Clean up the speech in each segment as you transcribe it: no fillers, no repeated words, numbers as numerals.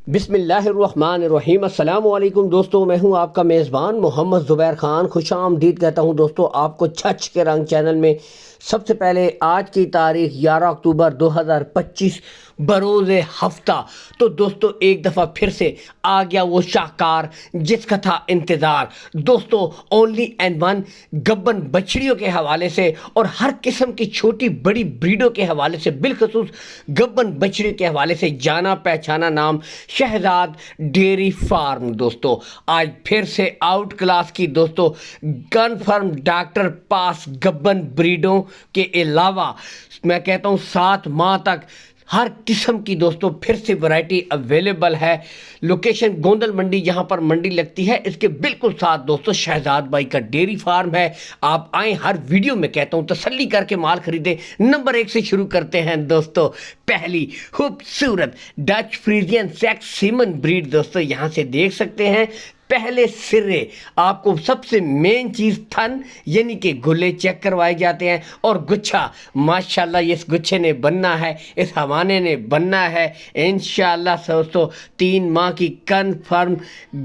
بسم اللہ الرحمن الرحیم۔ السلام علیکم دوستو، میں ہوں آپ کا میزبان محمد زبیر خان۔ خوش آمدید کہتا ہوں دوستو آپ کو چھچ کے رنگ چینل میں۔ سب سے پہلے آج کی تاریخ 11 اکتوبر 2025 بروز ہفتہ۔ تو دوستو ایک دفعہ پھر سے آ گیا وہ شاہکار جس کا تھا انتظار دوستو، اونلی اینڈ ون گبن بچڑیوں کے حوالے سے اور ہر قسم کی چھوٹی بڑی بریڈوں کے حوالے سے، بالخصوص گبن بچڑیوں کے حوالے سے جانا پہچانا نام شہزاد ڈیری فارم۔ دوستو آج پھر سے آؤٹ کلاس کی دوستو کنفرم ڈاکٹر پاس گبن بریڈوں کے علاوہ میں کہتا ہوں 7 ماہ تک ہر قسم کی دوستو پھر سے ورائٹی اویلیبل ہے۔ لوکیشن گوندل منڈی، جہاں پر منڈی لگتی ہے، اس کے بالکل ساتھ دوستو شہزاد بھائی کا ڈیری فارم ہے۔ آپ آئیں، ہر ویڈیو میں کہتا ہوں تسلی کر کے مال خریدیں۔ نمبر 1 سے شروع کرتے ہیں دوستو۔ پہلی خوبصورت ڈچ فریزین سیکس سیمن بریڈ دوستو یہاں سے دیکھ سکتے ہیں۔ پہلے سرے آپ کو سب سے مین چیز تھن یعنی کہ گلے چیک کروائے جاتے ہیں، اور گچھا ماشاءاللہ اس گچھے نے بننا ہے، اس حوانے نے بننا ہے انشاءاللہ۔ دوستو 3 ماہ کی کنفرم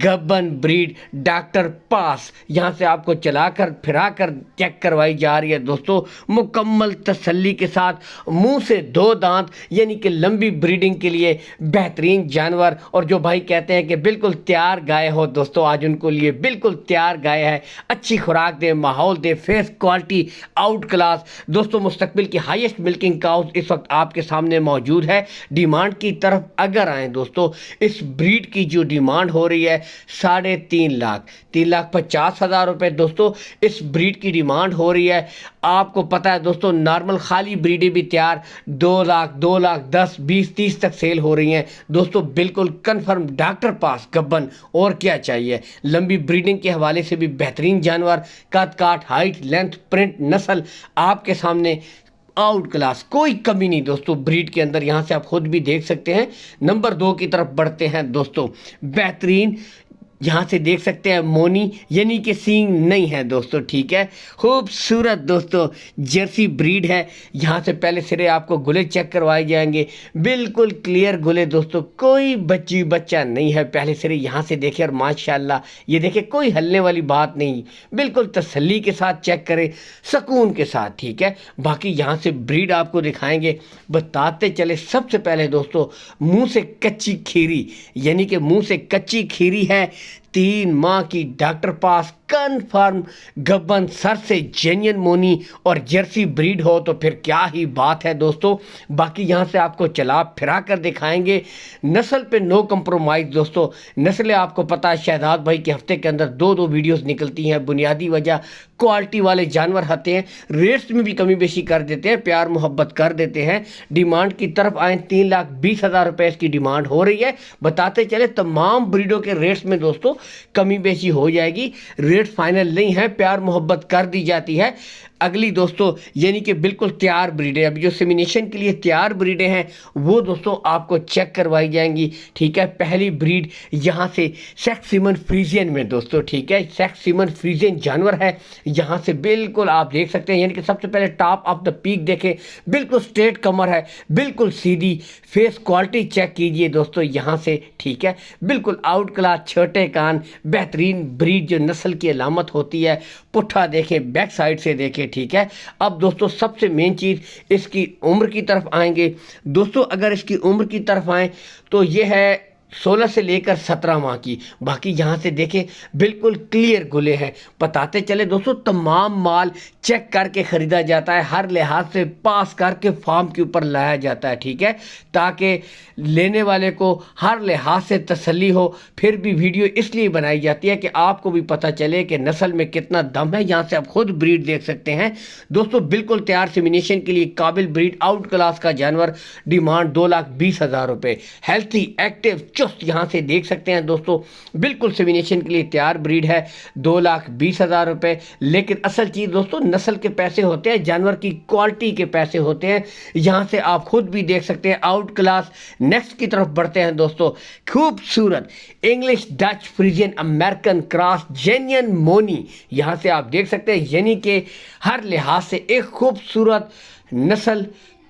گبن بریڈ ڈاکٹر پاس یہاں سے آپ کو چلا کر پھرا کر چیک کروائی جا رہی ہے دوستو، مکمل تسلی کے ساتھ۔ منہ سے 2 دانت یعنی کہ لمبی بریڈنگ کے لیے بہترین جانور، اور جو بھائی کہتے ہیں کہ بالکل تیار گائے ہو دوستو، آج ان کو لیے بالکل تیار گائے ہے۔ اچھی خوراک دے، ماحول دے، فیس کوالٹی آؤٹ کلاس دوستو۔ مستقبل کی ہائیسٹ ملکنگ کاؤز اس وقت آپ کے سامنے موجود ہے۔ ڈیمانڈ کی طرف اگر آئیں دوستو، اس بریڈ کی جو ڈیمانڈ ہو رہی ہے 3.5 لاکھ 3,50,000 روپے دوستو اس بریڈ کی ڈیمانڈ ہو رہی ہے۔ آپ کو پتہ ہے دوستو نارمل خالی بریڈیں بھی تیار 2 لاکھ 2 لاکھ 10 20 30 تک سیل ہو رہی ہیں دوستو۔ بالکل کنفرم ڈاکٹر پاس گبن، اور کیا چاہیے؟ لمبی بریڈنگ کے حوالے سے بھی بہترین جانور، قد کاٹ ہائٹ لینتھ پرنٹ نسل آپ کے سامنے آؤٹ کلاس، کوئی کمی نہیں دوستو بریڈ کے اندر، یہاں سے آپ خود بھی دیکھ سکتے ہیں۔ نمبر 2 کی طرف بڑھتے ہیں دوستو۔ بہترین یہاں سے دیکھ سکتے ہیں مونی یعنی کہ سینگ نہیں ہے دوستو، ٹھیک ہے۔ خوبصورت دوستو جرسی بریڈ ہے۔ یہاں سے پہلے سرے آپ کو گلے چیک کروائے جائیں گے، بالکل کلیئر گلے دوستو، کوئی بچی بچہ نہیں ہے۔ پہلے سرے یہاں سے دیکھیں، اور ماشاءاللہ یہ دیکھیں کوئی ہلنے والی بات نہیں، بالکل تسلی کے ساتھ چیک کریں، سکون کے ساتھ، ٹھیک ہے۔ باقی یہاں سے بریڈ آپ کو دکھائیں گے، بتاتے چلے۔ سب سے پہلے دوستو منہ سے کچی کھیری یعنی کہ منہ سے کچی کھیری ہے، 3 ماہ کی ڈاکٹر پاس کنفرم گبن، سر سے جینین مونی اور جرسی بریڈ ہو تو پھر کیا ہی بات ہے دوستو۔ باقی یہاں سے آپ کو چلا پھرا کر دکھائیں گے۔ نسل پہ نو کمپرومائز دوستو۔ نسلیں آپ کو پتہ ہے شہزاد بھائی کے ہفتے کے اندر 2 ویڈیوز نکلتی ہیں۔ بنیادی وجہ کوالٹی والے جانور ہوتے ہیں، ریٹس میں بھی کمی بیشی کر دیتے ہیں، پیار محبت کر دیتے ہیں۔ ڈیمانڈ کی طرف آئیں، 3,20,000 روپے اس کی ڈیمانڈ ہو رہی ہے۔ بتاتے چلے تمام بریڈوں کے ریٹس میں دوستو کمی بیشی ہو جائے گی، ریٹ فائنل نہیں ہے، پیار محبت کر دی جاتی ہے۔ اگلی دوستو یعنی کہ بالکل تیار بریڈیں، ابھی جو سیمینیشن کے لیے تیار بریڈیں ہیں وہ دوستو آپ کو چیک کروائی جائیں گی، ٹھیک ہے۔ پہلی بریڈ یہاں سے سیکس سیمن فریزین میں دوستو، ٹھیک ہے، سیکس سیمن فریزین جانور ہے۔ یہاں سے بالکل آپ دیکھ سکتے ہیں، یعنی کہ سب سے پہلے ٹاپ آف دا پیک دیکھیں، بالکل سٹریٹ کمر ہے، بالکل سیدھی۔ فیس کوالٹی چیک کیجئے دوستو یہاں سے، ٹھیک ہے، بالکل آؤٹ کلاس، چھوٹے کان، بہترین بریڈ جو نسل کی علامت ہوتی ہے۔ پٹھا دیکھیں، بیک سائڈ سے دیکھیں، ٹھیک ہے۔ اب دوستو سب سے مین چیز اس کی عمر کی طرف آئیں گے دوستو۔ اگر اس کی عمر کی طرف آئیں تو یہ ہے 16 سے لے کر 17 ماہ کی۔ باقی یہاں سے دیکھیں بالکل کلیئر گلے ہیں۔ بتاتے چلے دوستو تمام مال چیک کر کے خریدا جاتا ہے، ہر لحاظ سے پاس کر کے فارم کے اوپر لایا جاتا ہے، ٹھیک ہے، تاکہ لینے والے کو ہر لحاظ سے تسلی ہو۔ پھر بھی ویڈیو اس لیے بنائی جاتی ہے کہ آپ کو بھی پتہ چلے کہ نسل میں کتنا دم ہے۔ یہاں سے آپ خود بریڈ دیکھ سکتے ہیں دوستو، بالکل تیار سیمینیشن کے لیے قابل بریڈ، آؤٹ کلاس کا جانور، ڈیمانڈ 2,20,000 روپے۔ ہیلتھی ایکٹیو چست یہاں سے دیکھ سکتے ہیں دوستو، بالکل سیمینیشن کے لیے تیار بریڈ ہے، 2,20,000 روپے۔ لیکن اصل چیز دوستو نسل کے پیسے ہوتے ہیں، جانور کی کوالٹی کے پیسے ہوتے ہیں۔ یہاں سے آپ خود بھی دیکھ سکتے ہیں آؤٹ کلاس۔ نیکسٹ کی طرف بڑھتے ہیں دوستو۔ خوبصورت English Dutch Friesian American cross جینین مونی یہاں سے آپ دیکھ سکتے ہیں، یعنی کہ ہر لحاظ سے ایک خوبصورت نسل،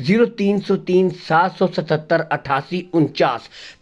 0303 777 8849।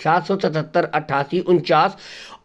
777 8849।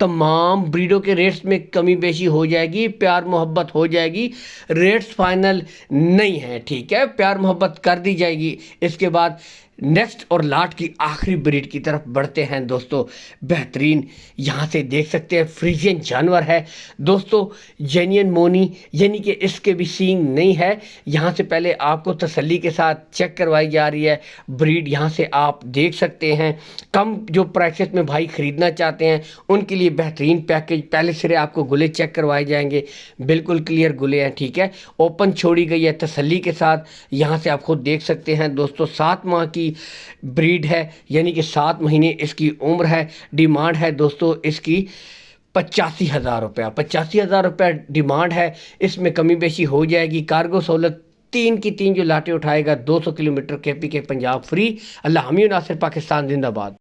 تمام بریڈوں کے ریٹس میں کمی بیشی ہو جائے گی، پیار محبت ہو جائے گی، ریٹس فائنل نہیں ہیں، ٹھیک ہے، پیار محبت کر دی جائے گی۔ اس کے بعد نیکسٹ اور لاٹ کی آخری بریڈ کی طرف بڑھتے ہیں دوستو۔ بہترین یہاں سے دیکھ سکتے ہیں فریزین جانور ہے دوستو، جینین مونی، یعنی کہ اس کے بھی سینگ نہیں ہے۔ یہاں سے پہلے آپ کو تسلی کے ساتھ چیک کروائی جا رہی ہے بریڈ، یہاں سے آپ دیکھ سکتے ہیں۔ کم جو پرائسز میں بھائی خریدنا چاہتے ہیں ان کے لیے بہترین پیکیج، پہلے سرے آپ کو گلے چیک کروائے جائیں گے، بالکل کلیئر گلے ہیں، ٹھیک ہے، اوپن چھوڑی گئی ہے تسلی کے ساتھ۔ یہاں سے آپ خود دیکھ سکتے ہیں دوستو، 7 ماہ کی بریڈ ہے، یعنی کہ 7 مہینے اس کی عمر ہے۔ ڈیمانڈ ہے دوستو اس کی 85,000 روپیہ، 85,000 روپیہ ڈیمانڈ ہے۔ اس میں کمی بیشی ہو جائے گی۔ کارگو سہولت 3 کی 3 جو لاٹیں اٹھائے گا، 200 کلومیٹر KPK پنجاب فری۔ اللہ حامی و ناصر، پاکستان زندہ باد۔